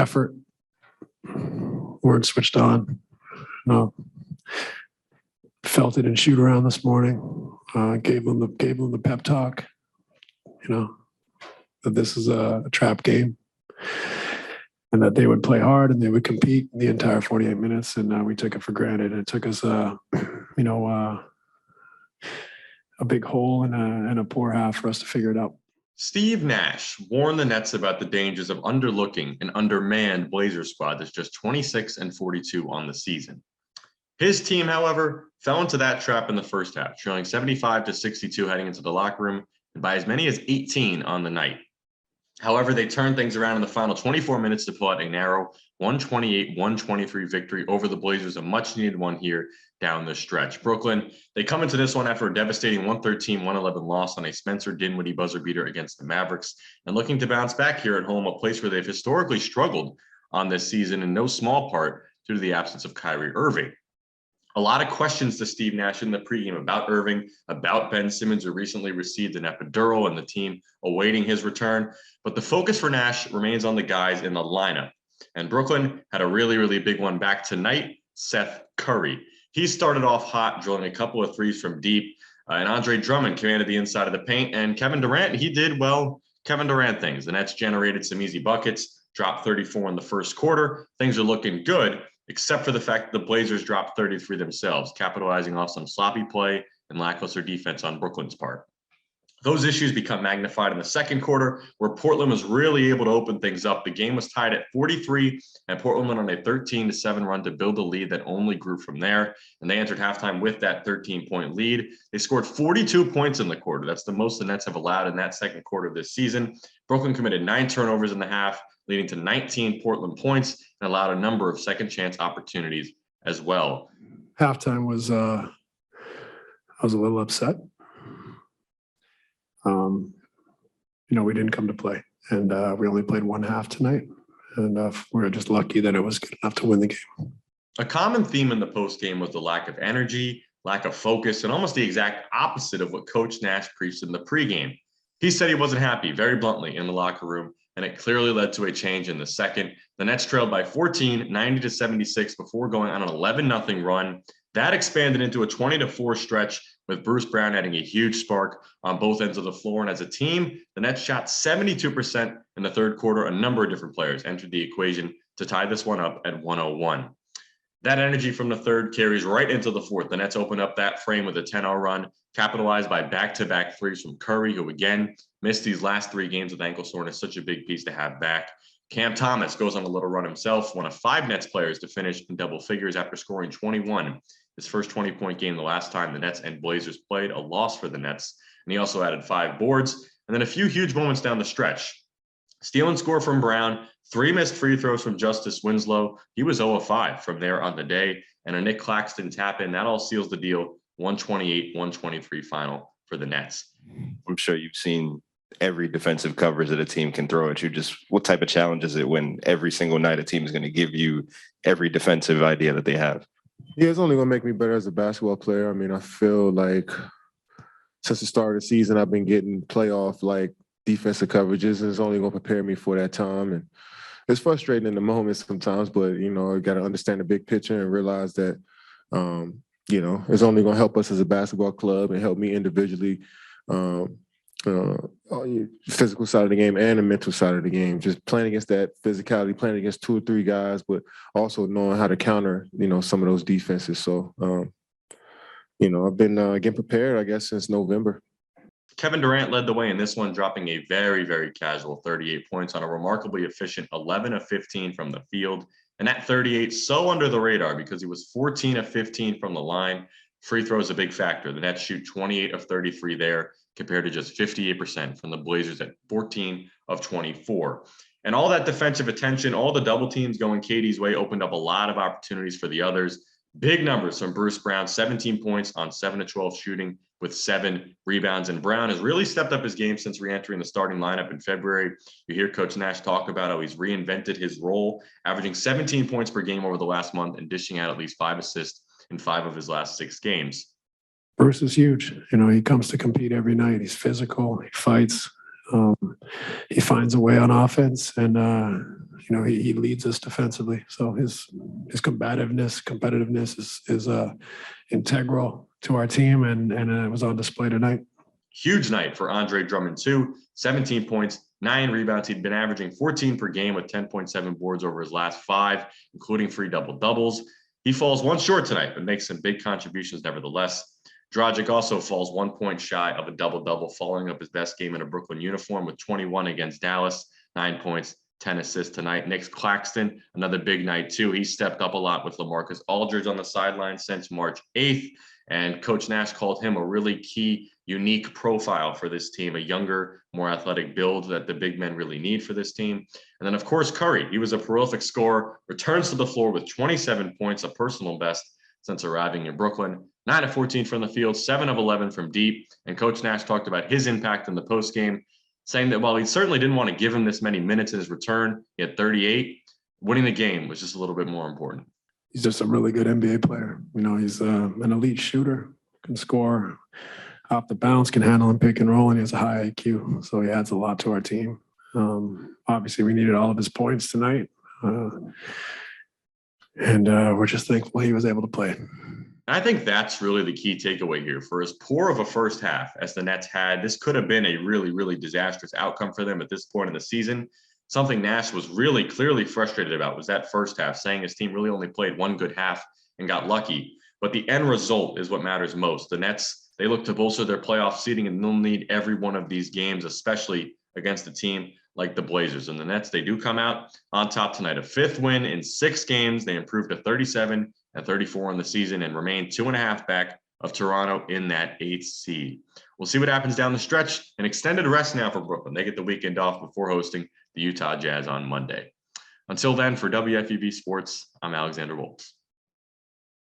effort, weren't switched on. No. Felt it in shoot around this morning. Gave them the pep talk. That this is a trap game, and that they would play hard and they would compete the entire 48 minutes. And we took it for granted. It took us, a big hole and a poor half for us to figure it out. Steve Nash warned the Nets about the dangers of underlooking an undermanned Blazers squad that's just 26-42 on the season. His team, however, fell into that trap in the first half, trailing 75-62 heading into the locker room, and by as many as 18 on the night. However, they turned things around in the final 24 minutes to pull out a narrow 128-123 victory over the Blazers, a much-needed one here down the stretch. Brooklyn, they come into this one after a devastating 113-111 loss on a Spencer Dinwiddie buzzer beater against the Mavericks, and looking to bounce back here at home, a place where they've historically struggled on this season, in no small part due to the absence of Kyrie Irving. A lot of questions to Steve Nash in the pregame about Irving, about Ben Simmons, who recently received an epidural, and the team awaiting his return. But the focus for Nash remains on the guys in the lineup. And Brooklyn had a really, really big one back tonight, Seth Curry. He started off hot, drilling a couple of threes from deep. And Andre Drummond commanded the inside of the paint. And Kevin Durant, he did, well, Kevin Durant things. The Nets generated some easy buckets, dropped 34 in the first quarter. Things are looking good, except for the fact that the Blazers dropped 33 themselves, capitalizing off some sloppy play and lackluster defense on Brooklyn's part. Those issues become magnified in the second quarter, where Portland was really able to open things up. The game was tied at 43, and Portland went on a 13-7 run to build a lead that only grew from there. And they entered halftime with that 13-point lead. They scored 42 points in the quarter. That's the most the Nets have allowed in that second quarter this season. Brooklyn committed 9 turnovers in the half, leading to 19 Portland points, and allowed a number of second chance opportunities as well. Halftime was, I was a little upset. We didn't come to play, and we only played one half tonight, and we were just lucky that it was good enough to win the game. A common theme in the postgame was the lack of energy, lack of focus, and almost the exact opposite of what Coach Nash preached in the pregame. He said he wasn't happy, very bluntly, in the locker room, and it clearly led to a change in the second. The Nets trailed by 14, 90-76, before going on an 11-0 run. That expanded into a 20-4 stretch, with Bruce Brown adding a huge spark on both ends of the floor. And as a team, the Nets shot 72% in the third quarter. A number of different players entered the equation to tie this one up at 101. That energy from the third carries right into the fourth. The Nets opened up that frame with a 10-0 run, capitalized by back-to-back threes from Curry, who again missed these last 3 games with ankle soreness. Such a big piece to have back. Cam Thomas goes on a little run himself, one of 5 Nets players to finish in double figures after scoring 21. His first 20-point game the last time the Nets and Blazers played, a loss for the Nets. And he also added 5 boards, and then a few huge moments down the stretch. Steal and score from Brown, 3 missed free throws from Justice Winslow. He was 0 of 5 from there on the day, and a Nick Claxton tap in. That all seals the deal. 128-123 final for the Nets. I'm sure you've seen every defensive coverage that a team can throw at you. Just what type of challenge is it when every single night a team is going to give you every defensive idea that they have? Yeah, it's only going to make me better as a basketball player. I mean, I feel like since the start of the season, I've been getting playoff-like defensive coverages, and it's only going to prepare me for that time. And it's frustrating in the moment sometimes, but, I got to understand the big picture and realize that, it's only going to help us as a basketball club and help me individually, physical side of the game and the mental side of the game. Just playing against that physicality, playing against 2 or 3 guys, but also knowing how to counter, some of those defenses. So, I've been getting prepared, I guess, since November. Kevin Durant led the way in this one, dropping a very, very casual 38 points on a remarkably efficient 11 of 15 from the field. And that 38, so under the radar because he was 14 of 15 from the line. Free throw is a big factor. The Nets shoot 28 of 33 there, compared to just 58% from the Blazers at 14 of 24. And all that defensive attention, all the double teams going KD's way opened up a lot of opportunities for the others. Big numbers from Bruce Brown, 17 points on 7 of 12 shooting with 7 rebounds. And Brown has really stepped up his game since re-entering the starting lineup in February. You hear Coach Nash talk about how he's reinvented his role, averaging 17 points per game over the last month and dishing out at least 5 assists in 5 of his last 6 games. Bruce is huge. He comes to compete every night. He's physical. He fights. He finds a way on offense, and he leads us defensively. So his competitiveness is integral to our team, and it was on display tonight. Huge night for Andre Drummond too. 17 points, 9 rebounds. He'd been averaging 14 per game with 10.7 boards over his last 5, including 3 double-doubles. He falls one short tonight, but makes some big contributions nevertheless. Dragic also falls 1 point shy of a double-double, following up his best game in a Brooklyn uniform with 21 against Dallas, 9 points, 10 assists tonight. Nick Claxton, another big night too. He stepped up a lot with LaMarcus Aldridge on the sideline since March 8th. And Coach Nash called him a really key, unique profile for this team, a younger, more athletic build that the big men really need for this team. And then, of course, Curry. He was a prolific scorer, returns to the floor with 27 points, a personal best since arriving in Brooklyn. 9 of 14 from the field, 7 of 11 from deep. And Coach Nash talked about his impact in the postgame, saying that while he certainly didn't want to give him this many minutes in his return, he had 38. Winning the game was just a little bit more important. He's just a really good NBA player. He's an elite shooter, can score off the bounce, can handle and pick and roll, and he has a high IQ. So he adds a lot to our team. Obviously, we needed all of his points tonight. And we're just thankful he was able to play. I think that's really the key takeaway here. For as poor of a first half as the Nets had, this could have been a really, really disastrous outcome for them at this point in the season. Something Nash was really clearly frustrated about was that first half, saying his team really only played one good half and got lucky. But the end result is what matters most. The Nets, they look to bolster their playoff seeding, and they'll need every one of these games, especially against a team like the Blazers. And the Nets, they do come out on top tonight. A 5th win in 6 games. They improved to 37 and 34 in the season and remain 2.5 back of Toronto in that 8th seed. We'll see what happens down the stretch. An extended rest now for Brooklyn. They get the weekend off before hosting the Utah Jazz on Monday. Until then, for WFUV Sports, I'm Alexander Wolz.